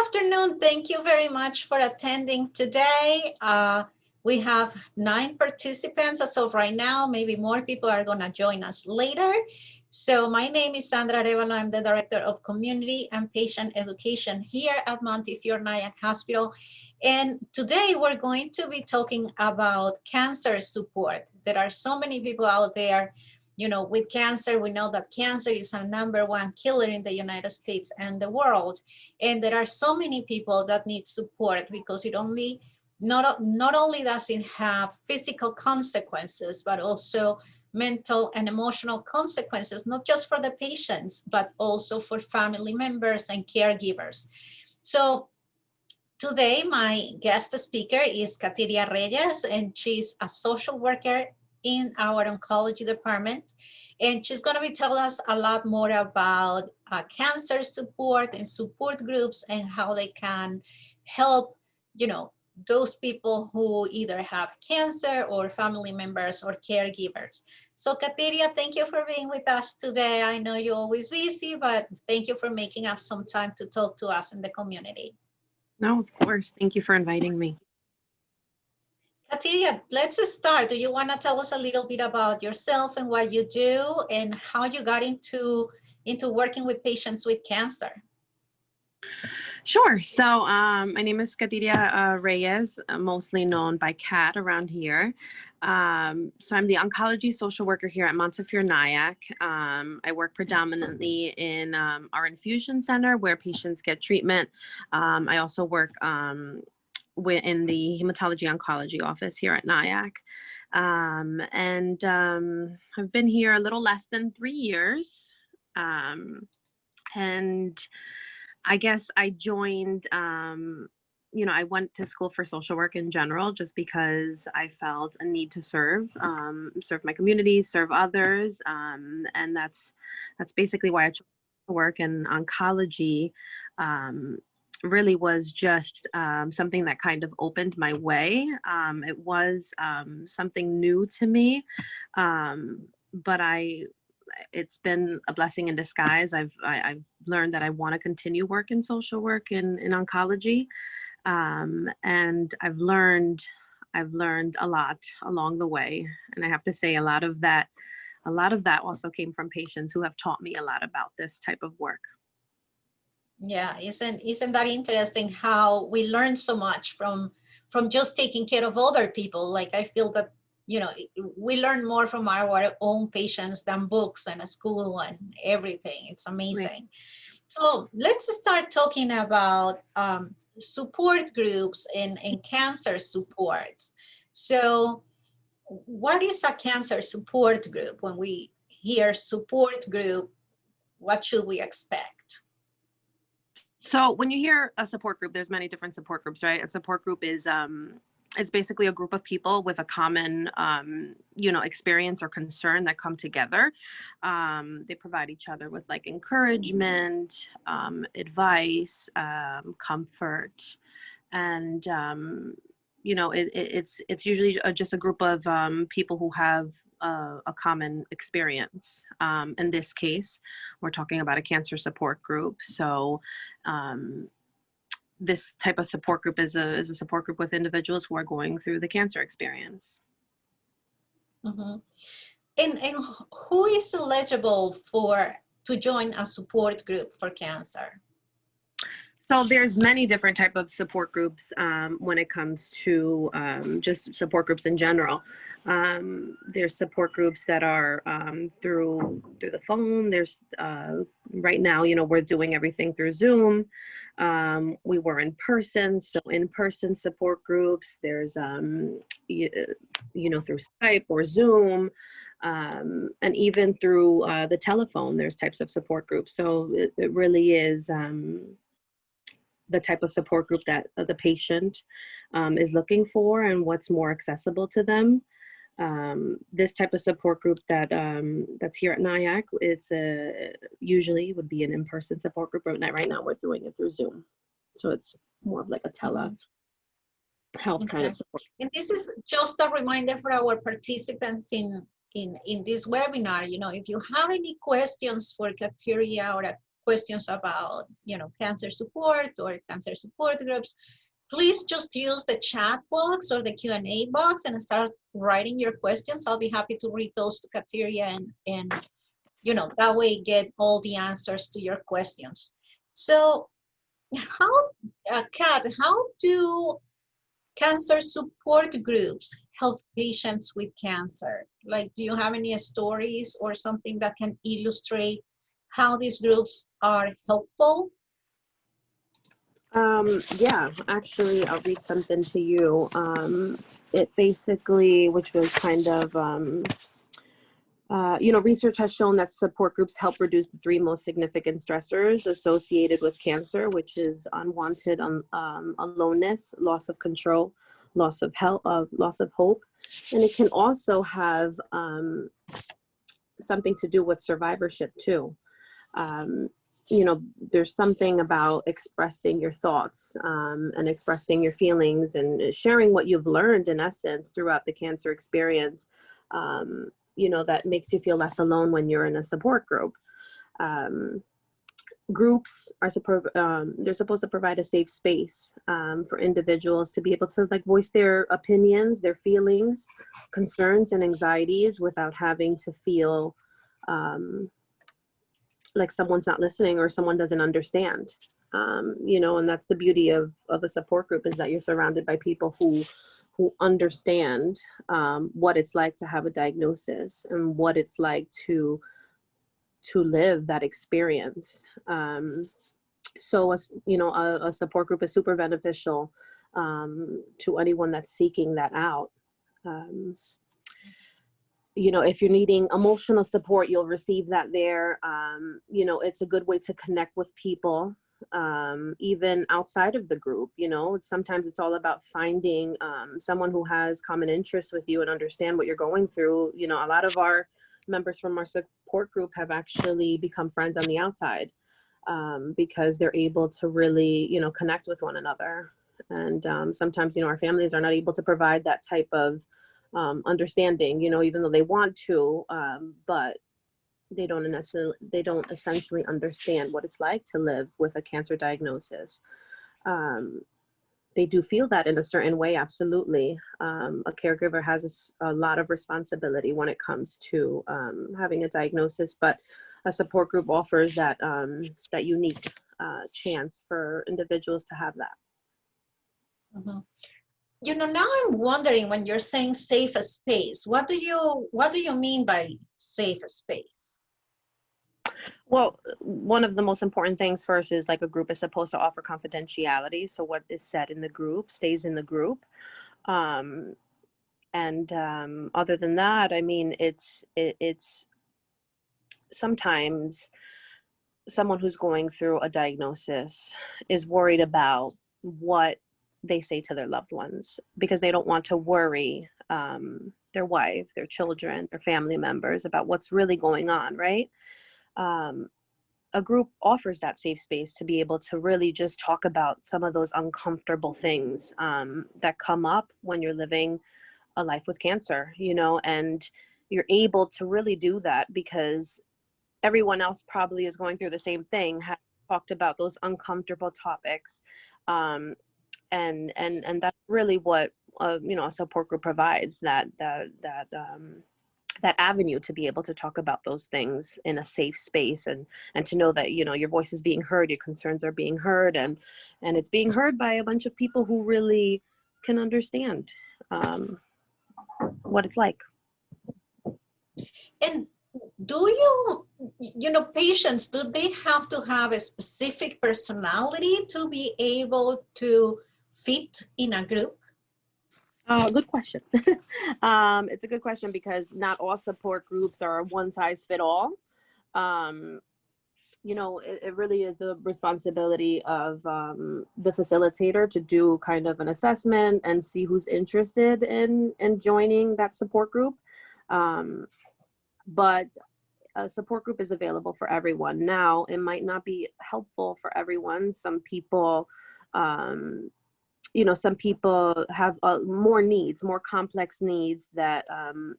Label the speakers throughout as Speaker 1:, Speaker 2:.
Speaker 1: Afternoon. Thank you very much for attending today. We have 9 participants as of right now. Maybe more people are going to join us later. So my name is Sandra Arevalo. I'm the Director of Community and Patient Education here at Montefiore Nyack Hospital. And today we're going to be talking about cancer support. There are so many people out there, with cancer. We know that cancer is a #1 killer in the United States and the world. And there are so many people that need support because it not only does it have physical consequences, but also mental and emotional consequences, not just for the patients, but also for family members and caregivers. So today, my guest speaker is Katiria Reyes, and she's a social worker in our oncology department. And she's going to be telling us a lot more about cancer support and support groups and how they can help, those people who either have cancer or family members or caregivers. So Katiria, thank you for being with us today. I know you're always busy, but thank you for making up some time to talk to us in the community.
Speaker 2: No, of course. Thank you for inviting me.
Speaker 1: Katiria, let's start. Do you want to tell us a little bit about yourself and what you do and how you got into working with patients with cancer?
Speaker 2: Sure. So my name is Katiria Reyes, mostly known by Kat around here. So I'm the oncology social worker here at Montefiore Nyack. I work predominantly in our infusion center where patients get treatment. I also work in the hematology oncology office here at Nyack. And I've been here a little less than 3 years. And I guess I joined, I went to school for social work in general, just because I felt a need to serve my community, serve others. And that's basically why I chose to work in oncology. Really was just something that kind of opened my way. It was something new to me, but it's been a blessing in disguise. I've learned that I want to continue work in social work in oncology, and I've learned a lot along the way. And I have to say, a lot of that also came from patients who have taught me a lot about this type of work.
Speaker 1: Yeah, isn't that interesting how we learn so much from just taking care of other people? Like, I feel that we learn more from our own patients than books and a school and everything. It's amazing. Right. So let's start talking about support groups and cancer support. So what is a cancer support group? When we hear support group, what should we expect?
Speaker 2: So when you hear a support group, there's many different support groups, right? A support group is it's basically a group of people with a common, experience or concern that come together. They provide each other with like encouragement, advice, comfort, and it's usually just a group of people who have a common experience. In this case, we're talking about a cancer support group. So this type of support group is a support group with individuals who are going through the cancer experience.
Speaker 1: Mm-hmm. And who is eligible to join a support group for cancer?
Speaker 2: So there's many different type of support groups when it comes to just support groups in general. There's support groups that are through the phone. There's right now, we're doing everything through Zoom. We were in person, so in-person support groups. There's through Skype or Zoom. And even through the telephone, there's types of support groups. So it really is the type of support group that the patient is looking for and what's more accessible to them. This type of support group that's here at Nyack, it's usually would be an in-person support group, but right now we're doing it through Zoom. So it's more of like a telehealth kind of support.
Speaker 1: And this is just a reminder for our participants in this webinar. If you have any questions for Katiria or questions about, cancer support or cancer support groups, please just use the chat box or the Q&A box and start writing your questions. I'll be happy to read those to Kateria and that way get all the answers to your questions. So Kat, how do cancer support groups help patients with cancer? Like, do you have any stories or something that can illustrate how these groups are helpful?
Speaker 2: Yeah, actually, I'll read something to you. It basically, which was kind of, research has shown that support groups help reduce the three most significant stressors associated with cancer, which is unwanted aloneness, loss of control, loss of health, loss of hope, and it can also have something to do with survivorship too. There's something about expressing your thoughts and expressing your feelings and sharing what you've learned in essence throughout the cancer experience. That makes you feel less alone when you're in a support group. Groups are they're supposed to provide a safe space for individuals to be able to voice their opinions, their feelings, concerns, and anxieties without having to feel like someone's not listening or someone doesn't understand. And that's the beauty of a support group, is that you're surrounded by people who understand what it's like to have a diagnosis and what it's like to live that experience. So a support group is super beneficial to anyone that's seeking that out. If you're needing emotional support, you'll receive that there. It's a good way to connect with people, even outside of the group. Sometimes it's all about finding someone who has common interests with you and understand what you're going through. A lot of our members from our support group have actually become friends on the outside because they're able to really, connect with one another. And sometimes, our families are not able to provide that type of understanding, even though they want to, but they don't essentially understand what it's like to live with a cancer diagnosis. They do feel that in a certain way, absolutely. A caregiver has a lot of responsibility when it comes to having a diagnosis, but a support group offers that unique chance for individuals to have that.
Speaker 1: Mm-hmm. Now I'm wondering, when you're saying safe space, what do you mean by safe space?
Speaker 2: Well, one of the most important things first is a group is supposed to offer confidentiality. So what is said in the group stays in the group. Other than that, I mean, it's sometimes someone who's going through a diagnosis is worried about what they say to their loved ones, because they don't want to worry their wife, their children, their family members about what's really going on, right? A group offers that safe space to be able to really just talk about some of those uncomfortable things that come up when you're living a life with cancer, and you're able to really do that because everyone else probably is going through the same thing, have talked about those uncomfortable topics. And that's really what a support group provides, that avenue to be able to talk about those things in a safe space, and to know that your voice is being heard, your concerns are being heard, and it's being heard by a bunch of people who really can understand what it's like.
Speaker 1: And do patients, do they have to have a specific personality to be able to fit in a group?
Speaker 2: Good question. It's a good question, because not all support groups are one size fit all. It really is the responsibility of the facilitator to do kind of an assessment and see who's interested in joining that support group. But a support group is available for everyone. Now, it might not be helpful for everyone. Some people, some people have more needs, more complex needs that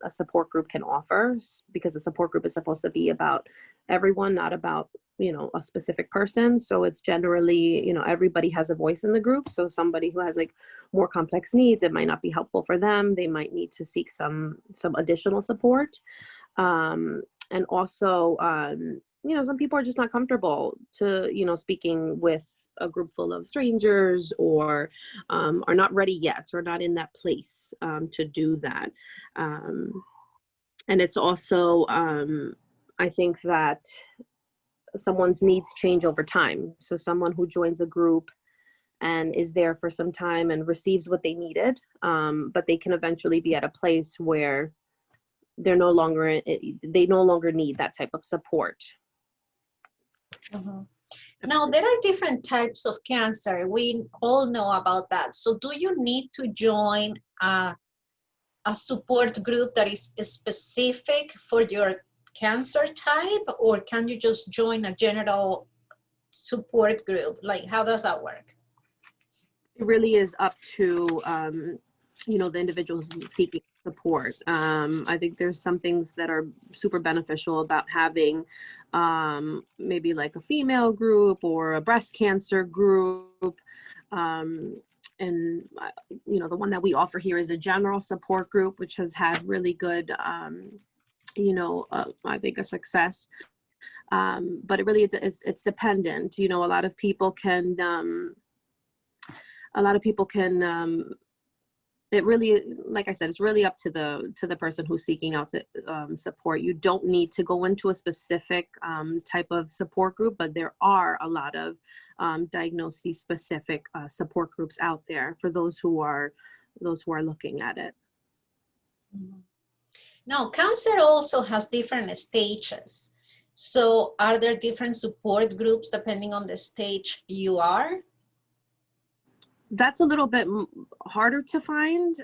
Speaker 2: a support group can offer, because a support group is supposed to be about everyone, not about a specific person. So it's generally, everybody has a voice in the group. So somebody who has like more complex needs, it might not be helpful for them. They might need to seek some additional support. And also, some people are just not comfortable to, speaking with a group full of strangers, or are not ready yet, or not in that place to do that. And it's also, I think that someone's needs change over time. So someone who joins a group and is there for some time and receives what they needed, but they can eventually be at a place where they no longer need that type of support.
Speaker 1: Mm-hmm. Now, there are different types of cancer. We all know about that. So do you need to join a support group that is specific for your cancer type, or can you just join a general support group? Like, how does that work?
Speaker 2: It really is up to, the individuals seeking support. I think there's some things that are super beneficial about having maybe like a female group or a breast cancer group. And, the one that we offer here is a general support group, which has had really good, I think a success. But it really, it's dependent. A lot of people can, it really, like I said, it's really up to the person who's seeking out support. You don't need to go into a specific type of support group, but there are a lot of diagnosis specific support groups out there for those who are looking at it.
Speaker 1: Now, cancer also has different stages. So are there different support groups depending on the stage you are?
Speaker 2: That's a little bit harder to find.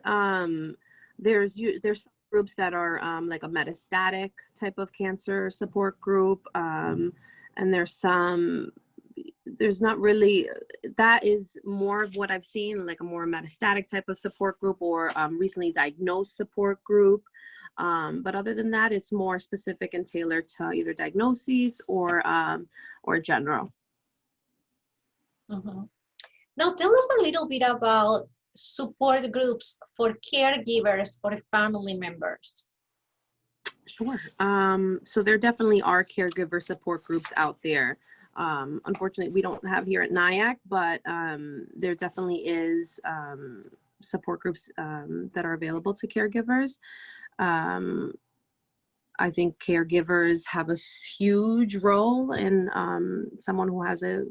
Speaker 2: There's some groups that are like a metastatic type of cancer support group, and there's not really, that is more of what I've seen, like a more metastatic type of support group, or recently diagnosed support group. But other than that, it's more specific and tailored to either diagnoses or general.
Speaker 1: Mm-hmm. Now, tell us a little bit about support groups for caregivers or family members.
Speaker 2: Sure. So there definitely are caregiver support groups out there. Unfortunately, we don't have here at NIAC, but there definitely is support groups that are available to caregivers. I think caregivers have a huge role in someone who has a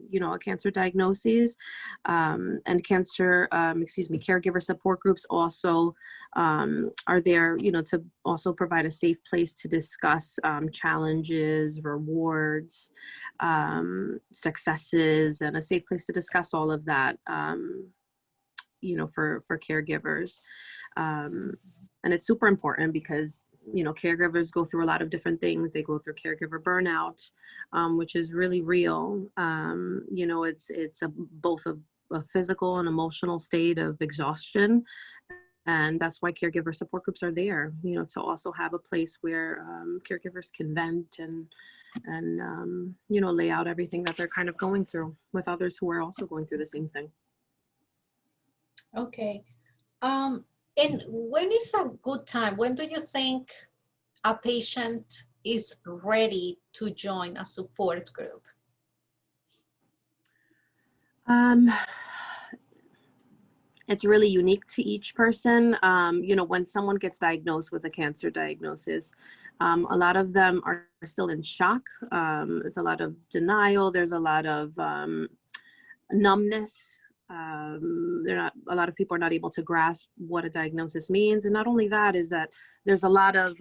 Speaker 2: cancer diagnosis, and caregiver support groups also are there, to also provide a safe place to discuss challenges, rewards, successes, and a safe place to discuss all of that, for caregivers. And it's super important because caregivers go through a lot of different things. They go through caregiver burnout, which is really real. It's both a physical and emotional state of exhaustion. And that's why caregiver support groups are there, to also have a place where caregivers can vent and lay out everything that they're kind of going through with others who are also going through the same thing.
Speaker 1: Okay. And when is a good time? When do you think a patient is ready to join a support group?
Speaker 2: It's really unique to each person. When someone gets diagnosed with a cancer diagnosis, a lot of them are still in shock. There's a lot of denial. There's a lot of numbness. A lot of people are not able to grasp what a diagnosis means. And not only that, is that there's a lot of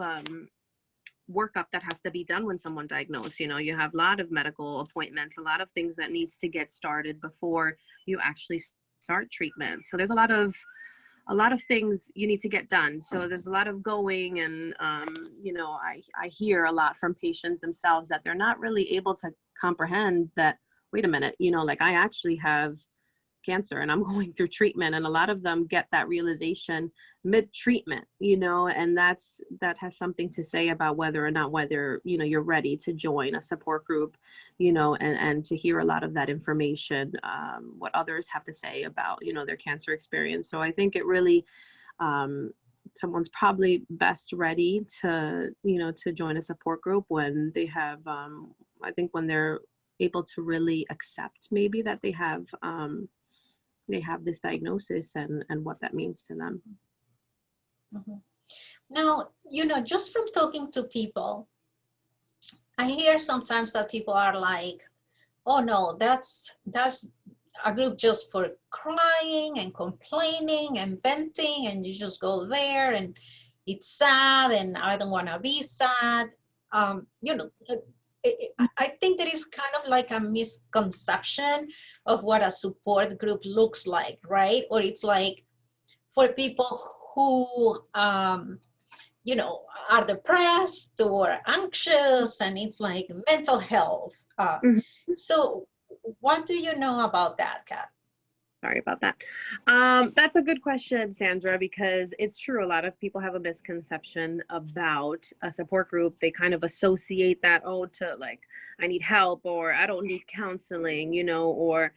Speaker 2: workup that has to be done when someone diagnosed. You have a lot of medical appointments, a lot of things that needs to get started before you actually start treatment. So there's a lot of things you need to get done. So there's a lot of going, and I hear a lot from patients themselves that they're not really able to comprehend that, wait a minute, like I actually have cancer and I'm going through treatment. And a lot of them get that realization mid-treatment, you know, and that has something to say about whether, you know, you're ready to join a support group, you know, and to hear a lot of that information, what others have to say about, you know, their cancer experience. So I think it really, someone's probably best ready to, you know, to join a support group when they have, I think when they're able to really accept maybe that they have this diagnosis and what that means to them.
Speaker 1: Mhm. Now, you know, just from talking to people, I hear sometimes that people are like, oh no, that's a group just for crying and complaining and venting, and you just go there and it's sad and I don't want to be sad. You know, I think there is kind of like a misconception of what a support group looks like, right? Or it's like for people who you know, are depressed or anxious, and it's like mental health.
Speaker 2: Mhm.
Speaker 1: So what do you know about that, Kat?
Speaker 2: Sorry about that. That's a good question, Sandra, because it's true. A lot of people have a misconception about a support group. They kind of associate that, oh, to like, I need help, or I don't need counseling, you know, or,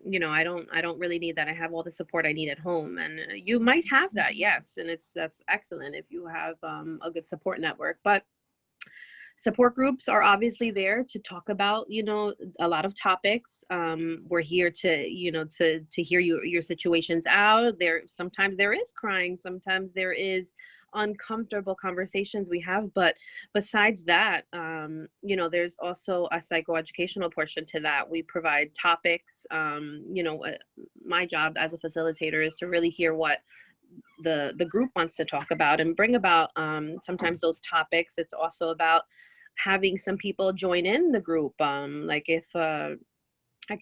Speaker 2: you know, I don't really need that. I have all the support I need at home. And you might have that, yes. And that's excellent if you have a good support network. But support groups are obviously there to talk about, you know, a lot of topics. We're here to, you know, to hear your situations out. Sometimes there is crying, sometimes there is uncomfortable conversations we have, but besides that, you know, there's also a psychoeducational portion to that. We provide topics. You know, my job as a facilitator is to really hear what the group wants to talk about and bring about sometimes those topics. It's also about having some people join in the group. Like if I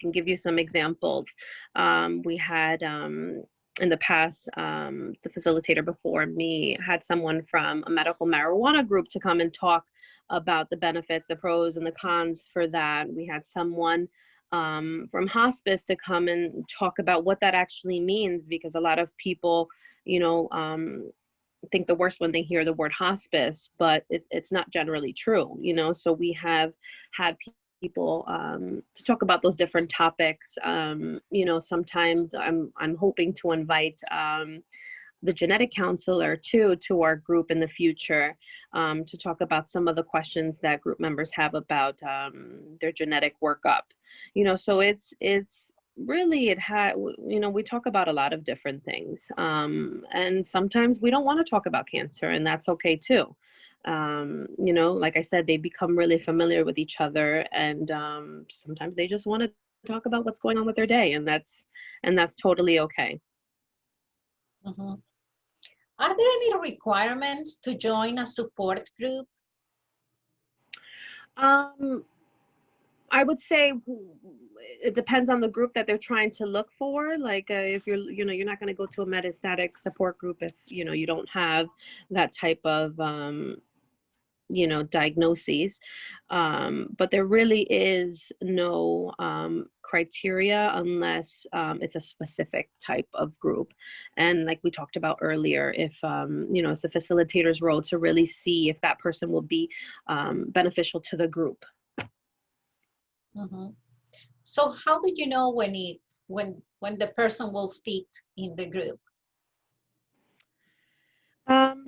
Speaker 2: can give you some examples. We had in the past, the facilitator before me had someone from a medical marijuana group to come and talk about the benefits, the pros and the cons for that. We had someone from hospice to come and talk about what that actually means, because a lot of people, you know, think the worst when they hear the word hospice, but it's not generally true, you know. So we have had people to talk about those different topics. You know, sometimes I'm hoping to invite the genetic counselor too to our group in the future, to talk about some of the questions that group members have about their genetic workup. You know, so it's really, you know, we talk about a lot of different things, and sometimes we don't want to talk about cancer, and that's okay too. You know, like I said, they become really familiar with each other, and sometimes they just want to talk about what's going on with their day, and that's totally okay.
Speaker 1: Mhm. Are there any requirements to join a support group?
Speaker 2: I would say it depends on the group that they're trying to look for. Like if you're, you know, you're not going to go to a metastatic support group if, you know, you don't have that type of, you know, diagnoses. But there really is no criteria unless it's a specific type of group. And like we talked about earlier, if, you know, it's a facilitator's role to really see if that person will be beneficial to the group.
Speaker 1: Mhm. So how do you know when the person will fit in the group?
Speaker 2: Um,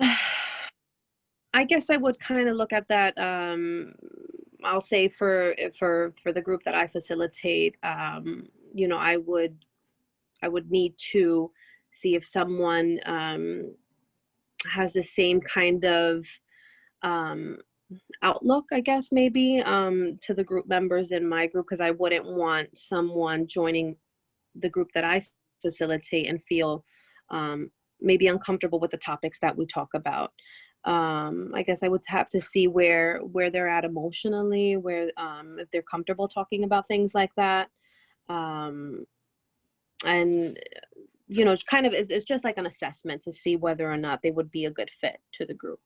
Speaker 2: I guess I would kind of look at that. I'll say for the group that I facilitate, you know, I would need to see if someone has the same kind of um, outlook, I guess, maybe to the group members in my group, because I wouldn't want someone joining the group that I facilitate and feel maybe uncomfortable with the topics that we talk about. I guess I would have to see where they're at emotionally, where if they're comfortable talking about things like that. And you know, it's kind of it's just like an assessment to see whether or not they would be a good fit to the group.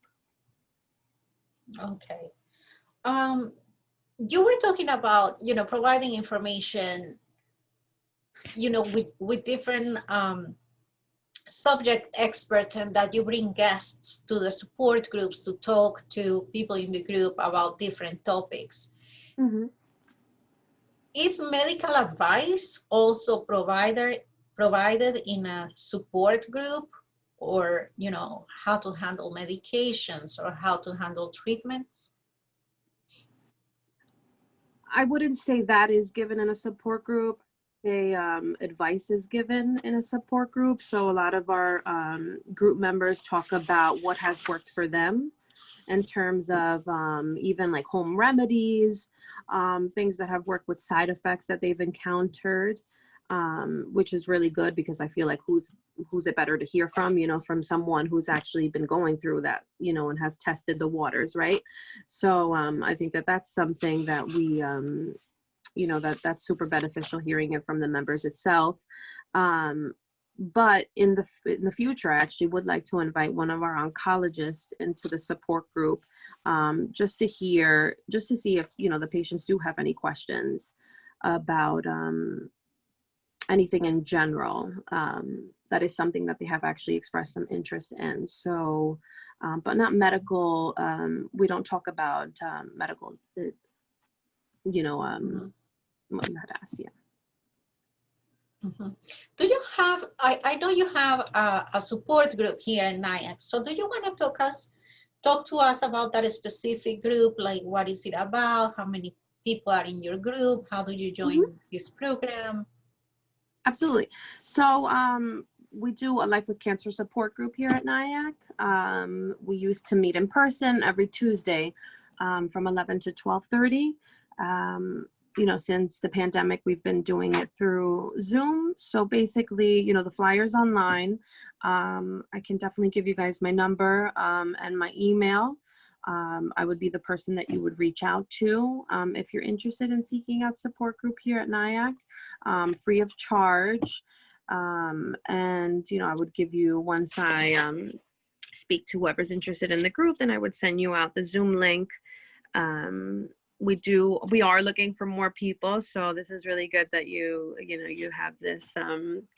Speaker 1: Okay. Um, you were talking about, you know, providing information you know, with different subject experts, and that you bring guests to the support groups to talk to people in the group about different topics.
Speaker 2: Mm-hmm.
Speaker 1: Is medical advice also provided in a support group, or, you know, how to handle medications or how to handle treatments?
Speaker 2: I wouldn't say that is given in a support group. Advice is given in a support group. So a lot of our group members talk about what has worked for them in terms of even like home remedies, things that have worked with side effects that they've encountered, which is really good, because I feel like who's it better to hear from, you know, from someone who's actually been going through that, you know, and has tested the waters, right? So I think that that's something that we, you know, that's super beneficial, hearing it from the members itself. But in the future, I actually would like to invite one of our oncologists into the support group, just to see if, you know, the patients do have any questions about anything in general. That is something that they have actually expressed some interest in. So, but not medical. We don't talk about medical, you know, yeah.
Speaker 1: Mm-hmm. Do you have, I know you have a support group here in NIAC, so do you want to talk to us about that specific group? Like, what is it about? How many people are in your group? How do you join this program?
Speaker 2: Absolutely. So we do a Life with Cancer support group here at NIAC. We used to meet in person every Tuesday from 11 to 12:30. You know, since the pandemic, we've been doing it through Zoom. So basically, you know, the flyer's online. I can definitely give you guys my number and my email. I would be the person that you would reach out to if you're interested in seeking out support group here at NIAC, free of charge. And, you know, I would give you, once I speak to whoever's interested in the group, then I would send you out the Zoom link. We are looking for more people, so this is really good that you have this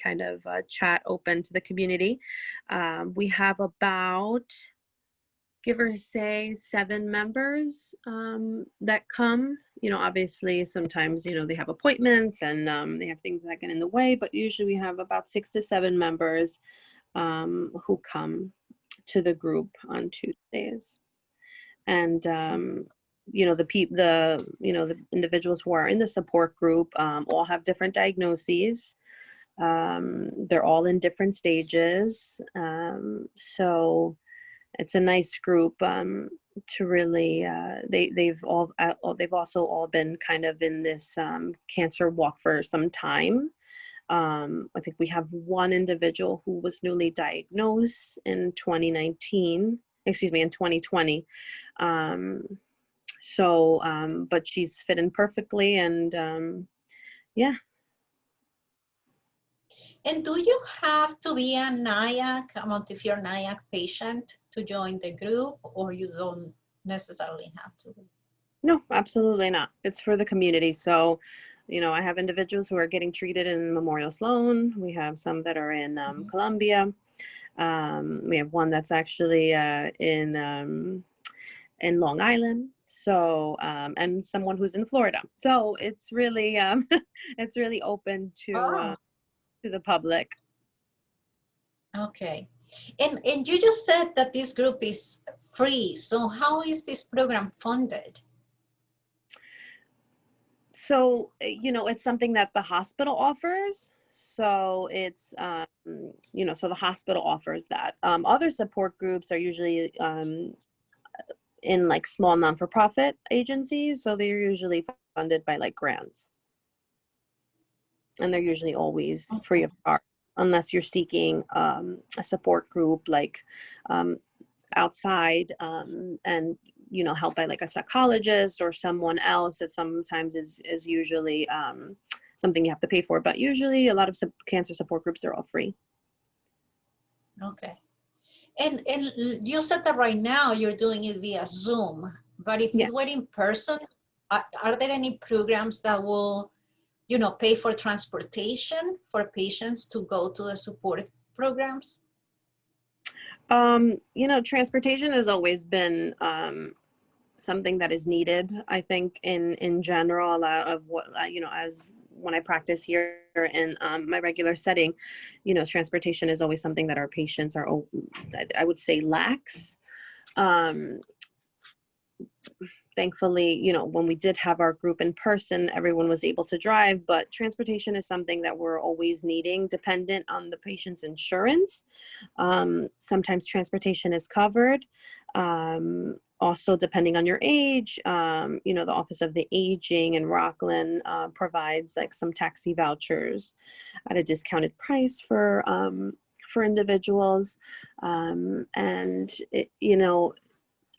Speaker 2: kind of chat open to the community. We have about, give or say, 7 members that come. You know, obviously sometimes, you know, they have appointments and they have things that get in the way, but usually we have about 6 to 7 members who come to the group on Tuesdays. And you know, the individuals who are in the support group all have different diagnoses. They're all in different stages. So it's a nice group to really, they've also all been kind of in this cancer walk for some time. I think we have one individual who was newly diagnosed in 2020. But she's fitting perfectly, and yeah.
Speaker 1: And do you have to be a NIAC, if you're a NIAC patient, to join the group, or you don't necessarily have to?
Speaker 2: No, absolutely not. It's for the community. So, you know, I have individuals who are getting treated in Memorial Sloan. We have some that are in Columbia. We have one that's actually in Long Island. So, and someone who's in Florida. So it's really, it's really open to the public.
Speaker 1: Okay. And you just said that this group is free. So how is this program funded?
Speaker 2: So, you know, it's something that the hospital offers. So it's, you know, so the hospital offers that. Other support groups are usually in like small non-for-profit agencies. So they're usually funded by like grants. And they're usually always free of charge, unless you're seeking a support group like outside and, you know, helped by like a psychologist or someone else. That sometimes is usually something you have to pay for, but usually a lot of cancer support groups are all free.
Speaker 1: Okay. And you said that right now you're doing it via Zoom, but if it were in person, are there any programs that will, pay for transportation for patients to go to the support programs?
Speaker 2: Transportation has always been something that is needed. I think in general, a lot of what as when I practice here in my regular setting, transportation is always something that our patients are, I would say, lacks. Thankfully, when we did have our group in person, everyone was able to drive, but transportation is something that we're always needing, dependent on the patient's insurance. Sometimes transportation is covered. Also, depending on your age, the Office of the Aging in Rockland provides like some taxi vouchers at a discounted price for individuals.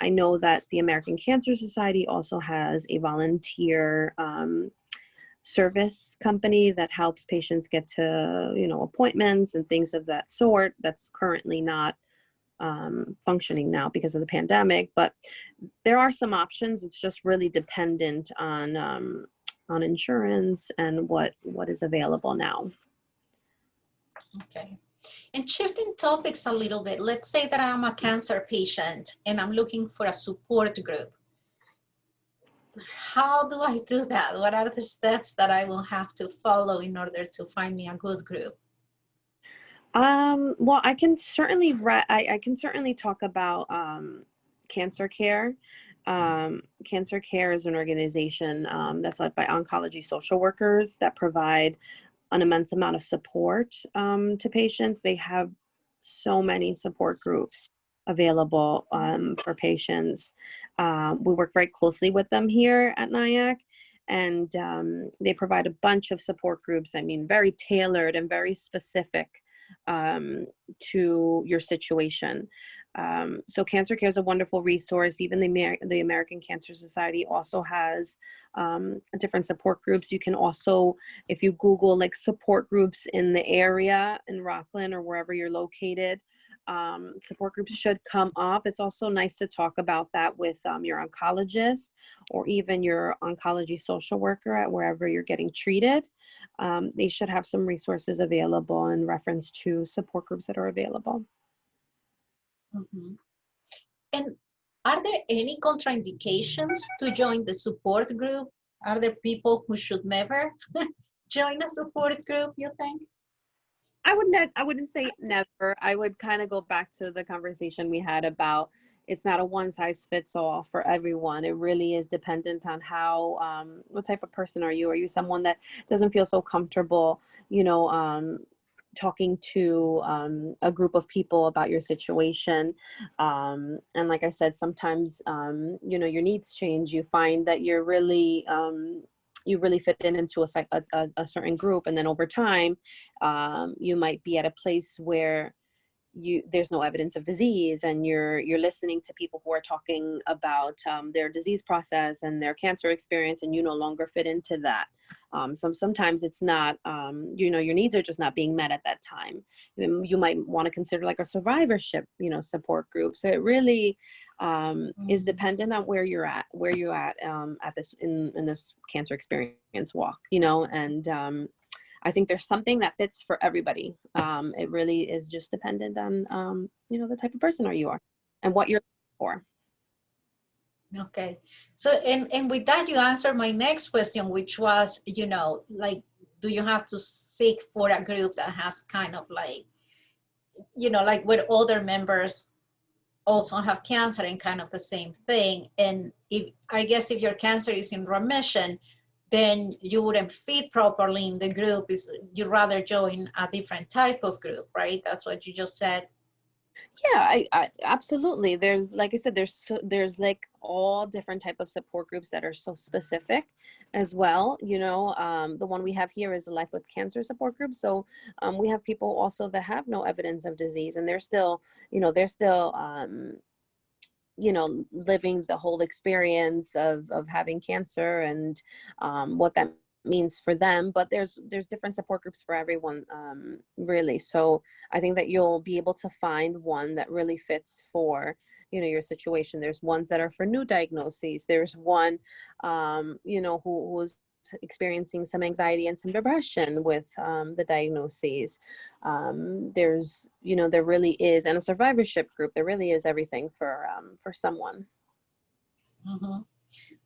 Speaker 2: I know that the American Cancer Society also has a volunteer service company that helps patients get to, appointments and things of that sort. That's currently not functioning now because of the pandemic, but there are some options. It's just really dependent on insurance and what is available now.
Speaker 1: Okay. And shifting topics a little bit, let's say that I'm a cancer patient and I'm looking for a support group. How do I do that? What are the steps that I will have to follow in order to find me a good group?
Speaker 2: Well, I can certainly I can certainly talk about Cancer Care. Cancer Care is an organization that's led by oncology social workers that provide an immense amount of support to patients. They have so many support groups available for patients. We work very closely with them here at NIAC, and they provide a bunch of support groups. I mean, very tailored and very specific to your situation. So Cancer Care is a wonderful resource. Even the American Cancer Society also has different support groups. You can also, if you Google like support groups in the area in Rockland or wherever you're located, support groups should come up. It's also nice to talk about that with your oncologist or even your oncology social worker at wherever you're getting treated. They should have some resources available in reference to support groups that are available.
Speaker 1: Mm-hmm. And are there any contraindications to join the support group? Are there people who should never join a support group, you think?
Speaker 2: I wouldn't say never. I would kind of go back to the conversation we had about it's not a one size fits all for everyone. It really is dependent on how, what type of person are you? Are you someone that doesn't feel so comfortable, talking to a group of people about your situation? And like I said, sometimes, your needs change. You find that you're really, you really fit into a certain group, and then over time you might be at a place where there's no evidence of disease, and you're listening to people who are talking about their disease process and their cancer experience, and you no longer fit into that. Sometimes it's not, your needs are just not being met at that time. You might want to consider like a survivorship, support group. So it really is dependent on where you're at this in this cancer experience walk, and I think there's something that fits for everybody. It really is just dependent on, the type of person you are and what you're looking for.
Speaker 1: Okay. So, and with that, you answered my next question, which was, do you have to seek for a group that has kind of like, like where other members also have cancer and kind of the same thing? And I guess if your cancer is in remission, then you wouldn't fit properly in the group. You'd rather join a different type of group, right? That's what you just said.
Speaker 2: Yeah, I absolutely. There's, like I said, there's like all different type of support groups that are so specific as well. The one we have here is a Life with Cancer support group. So we have people also that have no evidence of disease, and they're still living the whole experience of having cancer and what that means for them. But there's different support groups for everyone, really. So I think that you'll be able to find one that really fits for your situation. There's ones that are for new diagnoses. There's one who's experiencing some anxiety and some depression with the diagnoses. There's, there really is, and a survivorship group, there really is everything for someone.
Speaker 1: Mm-hmm.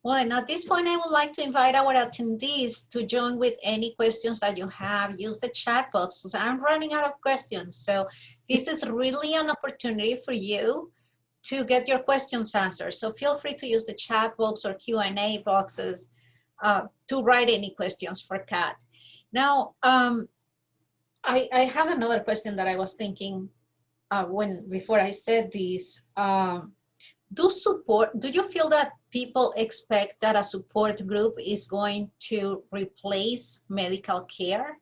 Speaker 1: Well, and at this point, I would like to invite our attendees to join with any questions that you have. Use the chat box. So I'm running out of questions. So this is really an opportunity for you to get your questions answered. So feel free to use the chat box or Q&A boxes to write any questions for Kat. Now, I have another question that I was thinking before I said this. Do you feel that people expect that a support group is going to replace medical care?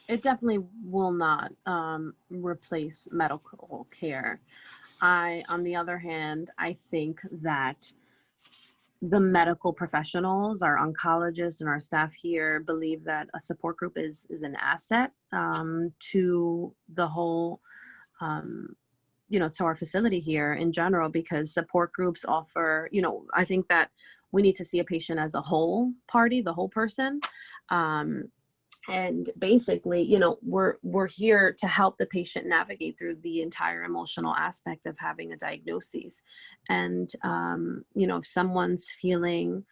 Speaker 2: It definitely will not replace medical care. On the other hand, I think that the medical professionals, our oncologists and our staff here believe that a support group is an asset to the whole to our facility here in general, because support groups offer, I think that we need to see a patient as a whole party, the whole person. And basically, we're here to help the patient navigate through the entire emotional aspect of having a diagnosis. And, if someone's feeling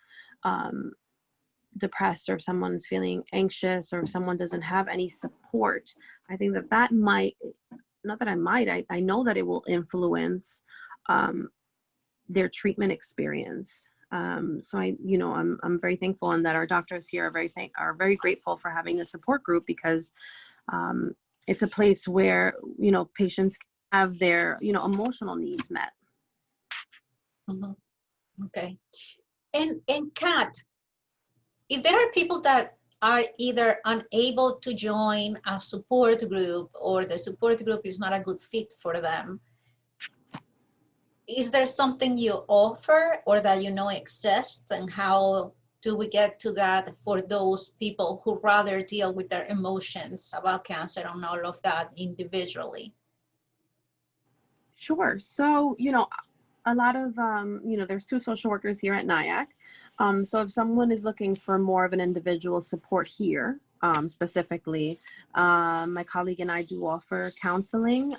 Speaker 2: depressed, or if someone's feeling anxious, or if someone doesn't have any support, I think that might, I know that it will influence their treatment experience. So I'm very thankful, and that our doctors here are very grateful for having a support group, because it's a place where, patients have their, emotional needs met.
Speaker 1: Mm-hmm. Okay. And Kat, if there are people that are either unable to join a support group, or the support group is not a good fit for them, is there something you offer or that exists, and how do we get to that for those people who rather deal with their emotions about cancer and all of that individually?
Speaker 2: Sure. So, a lot of, there's 2 social workers here at NIAC. So if someone is looking for more of an individual support here, specifically, my colleague and I do offer counseling,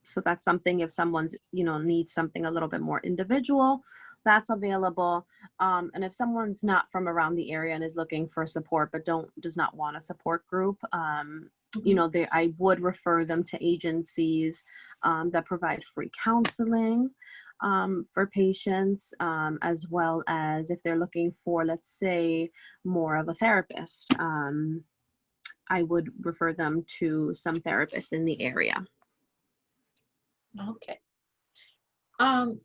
Speaker 2: so that's something, if someone's, needs something a little bit more individual, that's available. And if someone's not from around the area and is looking for support, but does not want a support group, I would refer them to agencies that provide free counseling for patients, as well as if they're looking for, let's say, more of a therapist, I would refer them to some therapists in the area.
Speaker 1: Okay.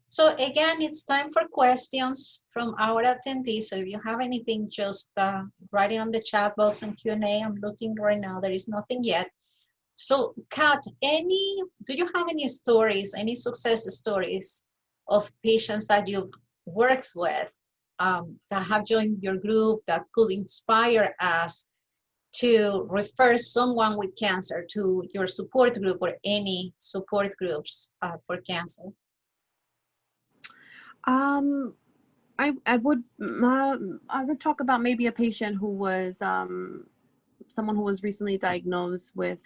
Speaker 1: So again, it's time for questions from our attendees. So if you have anything, just write it on the chat box and Q&A. I'm looking right now, there is nothing yet. So Kat, do you have any stories, any success stories of patients that you've worked with that have joined your group that could inspire us to refer someone with cancer to your support group or any support groups for cancer?
Speaker 2: I would talk about maybe a patient who was someone who was recently diagnosed with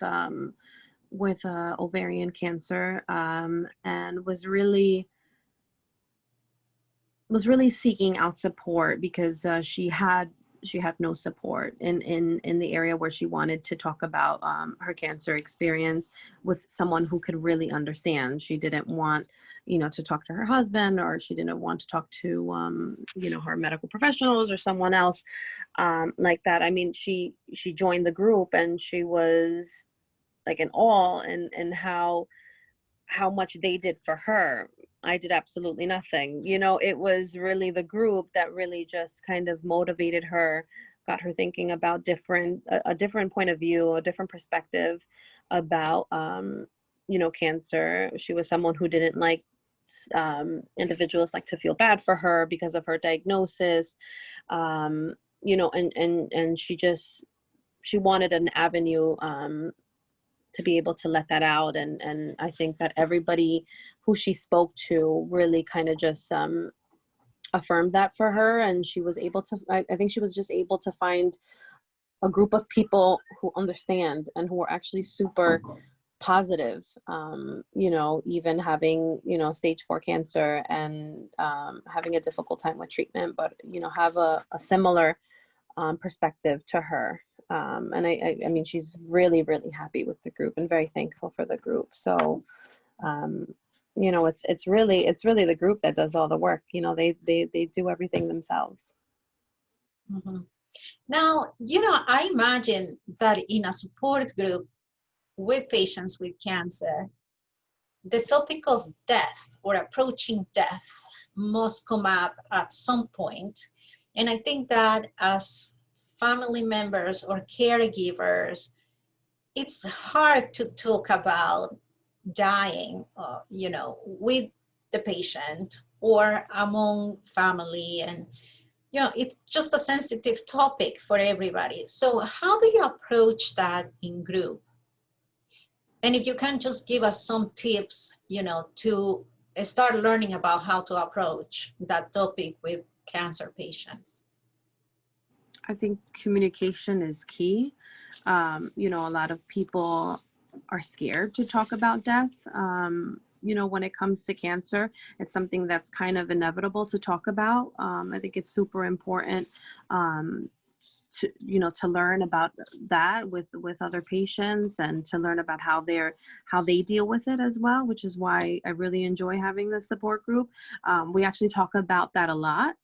Speaker 2: ovarian cancer, and was really seeking out support, because she had no support in the area where she wanted to talk about her cancer experience with someone who could really understand. She didn't want, to talk to her husband, or she didn't want to talk to, her medical professionals or someone else like that. I mean, she joined the group, and she was like in awe, and how much they did for her. I did absolutely nothing. It was really the group that really just kind of motivated her, got her thinking about a different point of view, a different perspective about, cancer. She was someone who didn't like individuals like to feel bad for her because of her diagnosis, and she wanted an avenue to be able to let that out. And I think that everybody who she spoke to really kind of just affirmed that for her, and she was able to, I think she was just able to find a group of people who understand and who are actually super positive, you know, even having, you know, stage 4 cancer and having a difficult time with treatment, but, you know, have a similar perspective to her. And I mean, she's really, really happy with the group and very thankful for the group. So, you know, it's really the group that does all the work. You know, they do everything themselves.
Speaker 1: Mhm. Now, you know, I imagine that in a support group with patients with cancer, the topic of death or approaching death must come up at some point. And I think that as family members or caregivers, it's hard to talk about dying, you know, with the patient or among family. And, you know, it's just a sensitive topic for everybody. So how do you approach that in group? And if you can just give us some tips, you know, to start learning about how to approach that topic with cancer patients.
Speaker 2: I think communication is key. You know, a lot of people are scared to talk about death. You know, when it comes to cancer, it's something that's kind of inevitable to talk about. I think it's super important to, you know, to learn about that with other patients and to learn about how they deal with it as well, which is why I really enjoy having the support group. We actually talk about that a lot.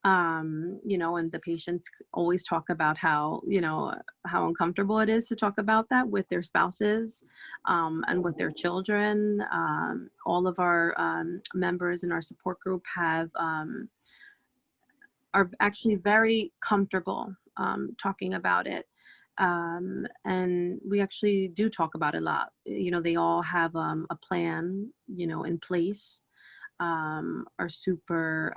Speaker 2: You know, and the patients always talk about how, you know, how uncomfortable it is to talk about that with their spouses, and with their children. All of our members in our support group are actually very comfortable talking about it. And we actually do talk about it a lot. You know, they all have a plan, you know, in place, are super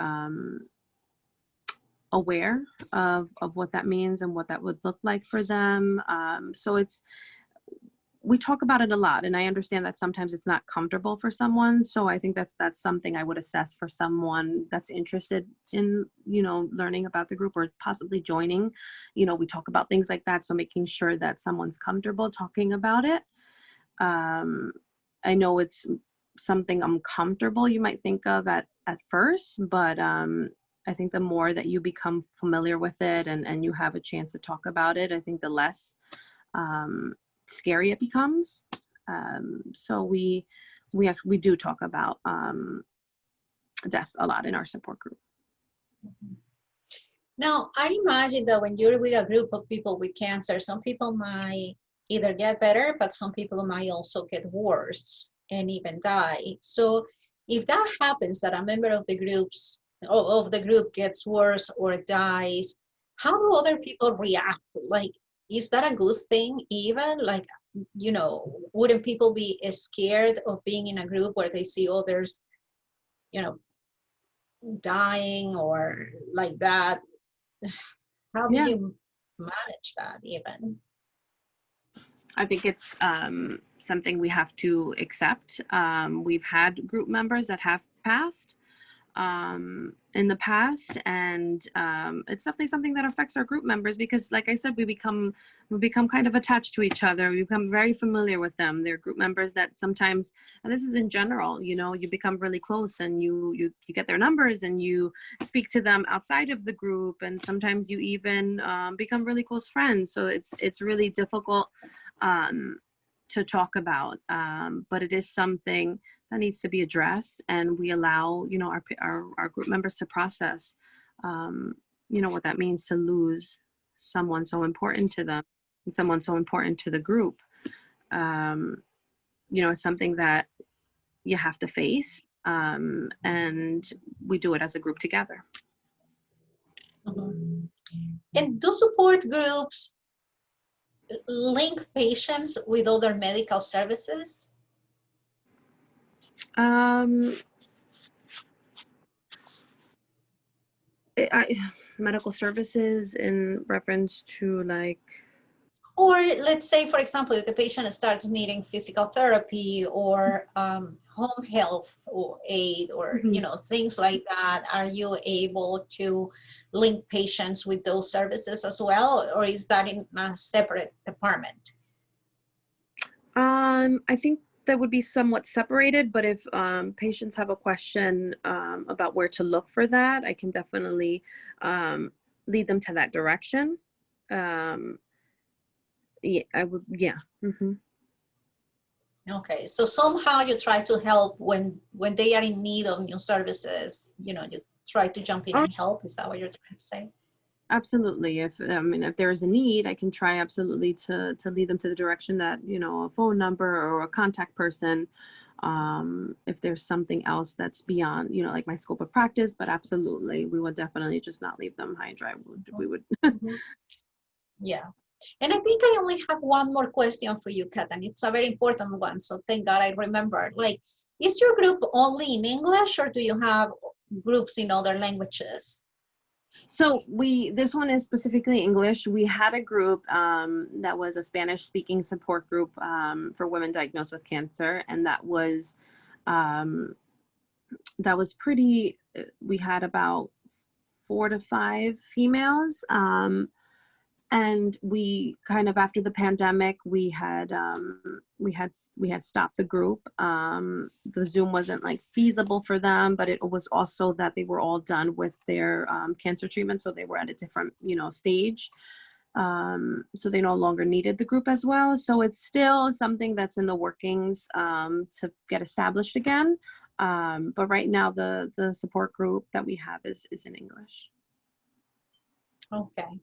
Speaker 2: aware of what that means and what that would look like for them. So we talk about it a lot, and I understand that sometimes it's not comfortable for someone. So I think that's something I would assess for someone that's interested in, you know, learning about the group or possibly joining. You know, we talk about things like that. So making sure that someone's comfortable talking about it. I know it's something uncomfortable you might think of at first, but I think the more that you become familiar with it and you have a chance to talk about it, I think the less scary it becomes. So we do talk about death a lot in our support group.
Speaker 1: Now, I imagine that when you're with a group of people with cancer, some people might either get better, but some people might also get worse and even die. So if that happens, that a member of the group gets worse or dies, how do other people react? Like, is that a good thing even? Like, you know, wouldn't people be scared of being in a group where they see others, you know, dying or like that? How do
Speaker 2: Yeah,
Speaker 1: you manage that even?
Speaker 2: I think it's something we have to accept. We've had group members that have passed in the past, and it's definitely something that affects our group members because, like I said, we become kind of attached to each other. We become very familiar with them. They're group members that sometimes, and this is in general, you know, you become really close and you get their numbers and you speak to them outside of the group, and sometimes you even become really close friends. So it's really difficult to talk about, but it is something that needs to be addressed, and we allow, you know, our group members to process, you know, what that means to lose someone so important to them and someone so important to the group. You know, it's something that you have to face, and we do it as a group together.
Speaker 1: Mhm. And do support groups link patients with other medical services?
Speaker 2: Um, medical services in reference to like.
Speaker 1: Or let's say, for example, if the patient starts needing physical therapy or home health or aid or,
Speaker 2: Mhm.
Speaker 1: things like that, are you able to link patients with those services as well? Or is that in a separate department?
Speaker 2: I think that would be somewhat separated, but if patients have a question about where to look for that, I can definitely um, lead them to that direction. Um, yeah, I would, yeah. Hmm.
Speaker 1: Okay, so somehow you try to help when they are in need of new services, you try to jump in
Speaker 2: Oh,
Speaker 1: and help. Is that what you're trying to say?
Speaker 2: absolutely. If there is a need, I can try absolutely to lead them to the direction that, a phone number or a contact person. If there's something else that's beyond, like my scope of practice, but absolutely, we would definitely just not leave them high and dry. We would.
Speaker 1: Mhm. Yeah. And I think I only have one more question for you, Kat, and it's a very important one. So thank God I remembered. Like, is your group only in English or do you have groups in other languages?
Speaker 2: So this one is specifically English. We had a group that was a Spanish speaking support group for women diagnosed with cancer. And um, that was pretty, we had about 4 to 5 females. And we kind of, after the pandemic, we had stopped the group. The Zoom wasn't like feasible for them, but it was also that they were all done with their cancer treatment, so they were at a different stage. So they no longer needed the group as well. So it's still something that's in the workings to get established again. But right now the support group that we have is in English.
Speaker 1: Okay.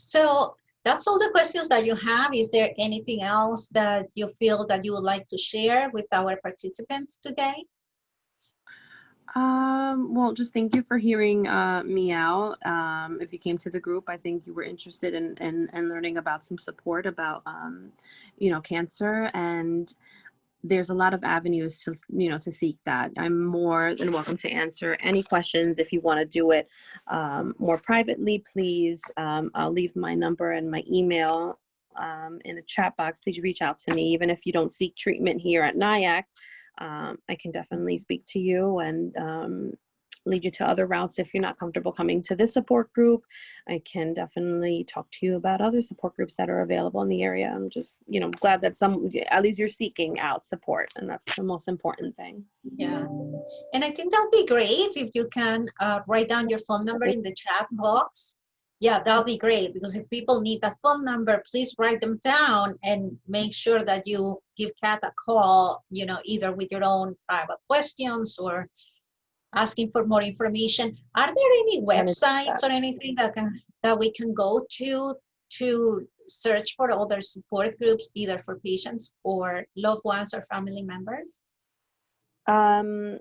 Speaker 1: So that's all the questions that you have. Is there anything else that you feel that you would like to share with our participants today?
Speaker 2: Well, just thank you for hearing me out. If you came to the group, I think you were interested in learning about some support about cancer, and there's a lot of avenues to seek that. I'm more than welcome to answer any questions. If you want to do it more privately, please, I'll leave my number and my email in the chat box. Please reach out to me. Even if you don't seek treatment here at NIAC, I can definitely speak to you and lead you to other routes. If you're not comfortable coming to this support group, I can definitely talk to you about other support groups that are available in the area. I'm just, glad that at least you're seeking out support, and that's the most important thing.
Speaker 1: Yeah. And I think that'll be great if you can write down your phone number in the chat box. Yeah, that'll be great, because if people need that phone number, please write them down and make sure that you give Kat a call, either with your own private questions or asking for more information. Are there any websites or anything that we can go to search for other support groups, either for patients or loved ones or family members?
Speaker 2: I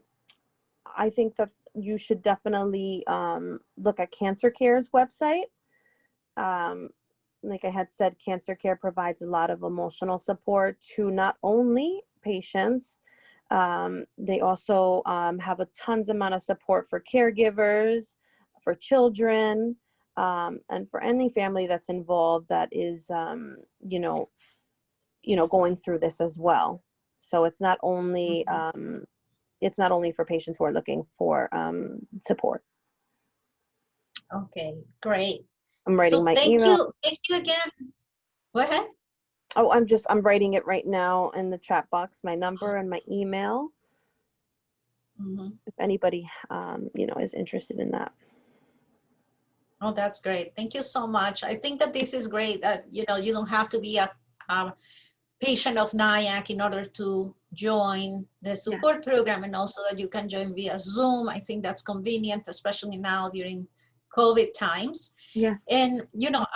Speaker 2: think that you should definitely look at Cancer Care's website. Like I had said, Cancer Care provides a lot of emotional support to not only patients, they also have a tons amount of support for caregivers, for children, and for any family that's involved that is, going through this as well. So it's not only for patients who are looking for support.
Speaker 1: Okay, great.
Speaker 2: I'm writing
Speaker 1: So
Speaker 2: my
Speaker 1: thank
Speaker 2: email.
Speaker 1: you again. Go ahead.
Speaker 2: Oh, I'm writing it right now in the chat box, my number and my email. If anybody, is interested in that.
Speaker 1: Oh, that's great. Thank you so much. I think that this is great that, you don't have to be a patient of NIAC in order to join the support program, and also that you can join via Zoom. I think that's convenient, especially now during COVID times.
Speaker 2: Yes.
Speaker 1: And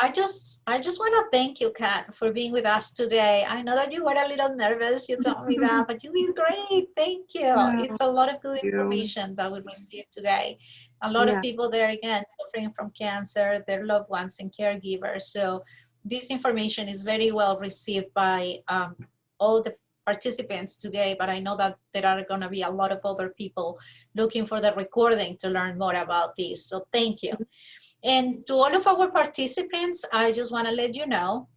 Speaker 1: I just want to thank you, Kat, for being with us today. I know that you were a little nervous. You told me that, but you did great. Thank you. It's a lot of good information that we received today. A lot of people there, again, suffering from cancer, their loved ones and caregivers. So this information is very well received by all the participants today, but I know that there are going to be a lot of other people looking for the recording to learn more about this. So thank you. And to all of our participants, I just want to let you know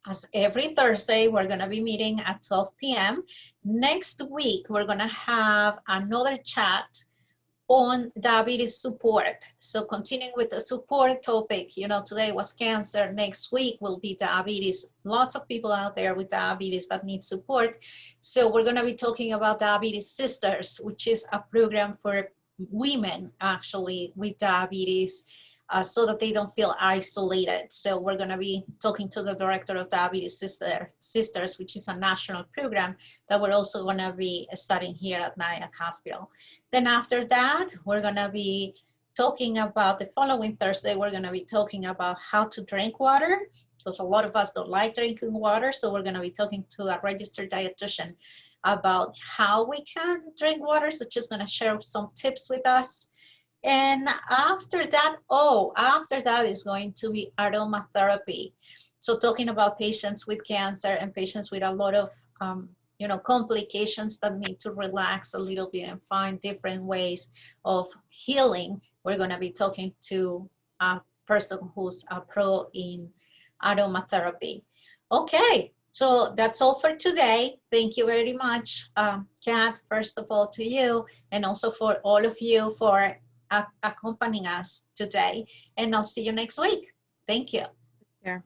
Speaker 1: as every Thursday, we're going to be meeting at 12 p.m. Next week, we're going to have another chat on diabetes support. So continuing with the support topic, you know, today was cancer, next week will be diabetes. Lots of people out there with diabetes that need support. So we're gonna be talking about Diabetes Sisters, which is a program for women actually with diabetes, so that they don't feel isolated. So we're gonna be talking to the director of Diabetes Sisters, which is a national program that we're also gonna be studying here at Nyack Hospital. Then after that, we're gonna be talking about the following Thursday, we're gonna be talking about how to drink water, because a lot of us don't like drinking water. So we're gonna be talking to a registered dietitian about how we can drink water. So she's gonna share some tips with us. And after that, after that is going to be aromatherapy. So talking about patients with cancer and patients with a lot of, you know, complications that need to relax a little bit and find different ways of healing. We're going to be talking to a person who's a pro in aromatherapy. Okay, so that's all for today. Thank you very much, Kat, first of all to you, and also for all of you for accompanying us today. And I'll see you next week. Thank you.
Speaker 2: Yeah.